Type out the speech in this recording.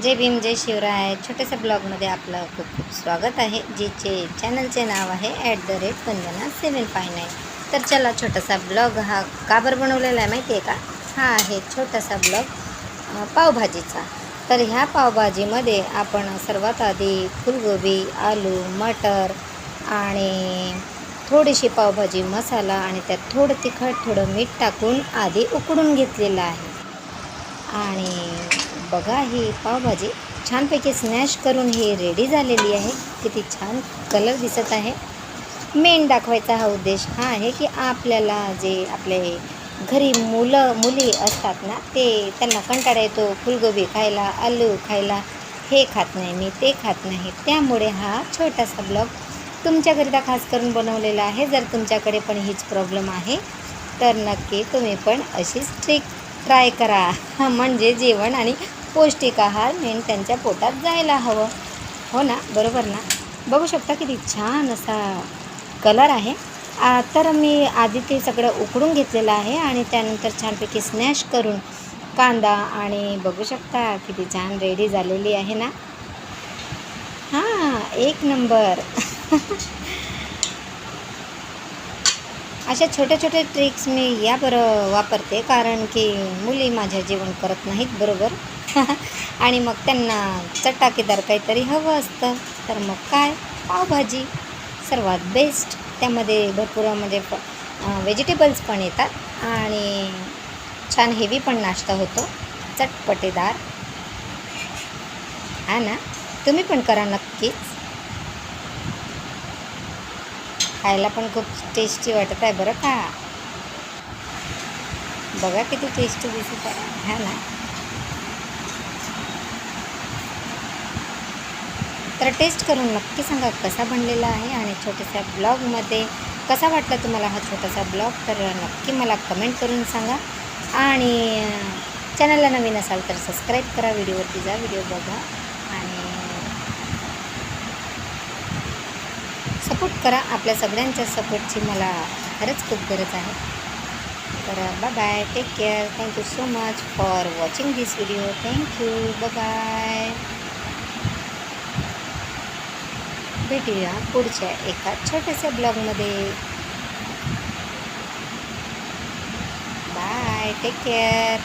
जय भीम जय शिवराय. छोट्याशा ब्लॉगमध्ये आपलं खूप खूप स्वागत आहे. जिचे चॅनलचे नाव आहे @वंदना759. तर चला, छोटासा ब्लॉग हा का बरं बनवलेला आहे माहिती आहे का? हा आहे छोटासा ब्लॉग पावभाजीचा. तर ह्या पावभाजीमध्ये आपण सर्वात आधी फुलगोबी, आलू, मटर आणि थोडीशी पावभाजी मसाला आणि त्यात थोडं तिखट, थोडं मीठ टाकून आधी उकडून घेतलेलं आहे. आणि बघा, ही पावभाजी छानपैकी स्मॅश करून ही रेडी झालेली आहे. किती छान कलर दिसत आहे. मेन दाखवायचा हा उद्देश हा आहे की आपल्याला जे आपले घरी मुली असतात ना, त्यांना कंटाळा येतो फुलगोबी खायला, आलू खायला. हे खात नाही मी, ते खात नाही. त्यामुळे हा छोटासा ब्लॉग तुमच्याकरिता खास करून बनवलेला आहे. जर तुमच्याकडे पण हीच प्रॉब्लेम आहे तर नक्की तुम्ही पण अशीच ट्रिक ट्राय करा. म्हणजे जेवण आणि पौष्टिक आहार मेन त्यांच्या पोटात जायला हवं. हो ना, बरोबर ना? बघू शकता किती छान असा कलर आहे. तर मी आधी ते सगळं उकडून घेतलेलं आहे आणि त्यानंतर छानपैकी स्मॅश करून कांदा आणि बघू शकता किती छान रेडी झालेली आहे ना. हां, एक नंबर. अशा छोट्या छोट्या ट्रिक्स मी या बरं वापरते, कारण की मुली माझ्या जेवण करत नाहीत बरोबर. आणि मग त्यांना चटाकेदार काहीतरी हवं असतं. तर मग काय, पावभाजी सर्वात बेस्ट. त्यामध्ये भरपूर म्हणजे व्हेजिटेबल्स पण येतात आणि छान हेवी पण नाश्ता होतो, चटपटेदार. हा ना, तुम्ही पण करा नक्कीच. खायला पण खूप टेस्टी वाटत आहे बरं का. बघा किती टेस्टी दिसत आहे, हा ना. तर टेस्ट करून नक्की सांगा कसा बनलेला आहे आणि छोट्याशा ब्लॉगमध्ये कसा वाटला तुम्हाला हा छोटासा ब्लॉग. तर नक्की मला कमेंट करून सांगा. आणि चॅनलला नवीन असाल तर सबस्क्राईब करा, व्हिडिओवरती जा, व्हिडिओ बघा आणि सपोर्ट करा. आपल्या सगळ्यांच्या सपोर्टची मला खरंच खूप गरज आहे. तर bye bye, take care. Thank you so much for watching this video. Thank you, bye bye. भेटूया पुढच्या एका छोट्याशा ब्लॉगमध्ये. Bye, take care.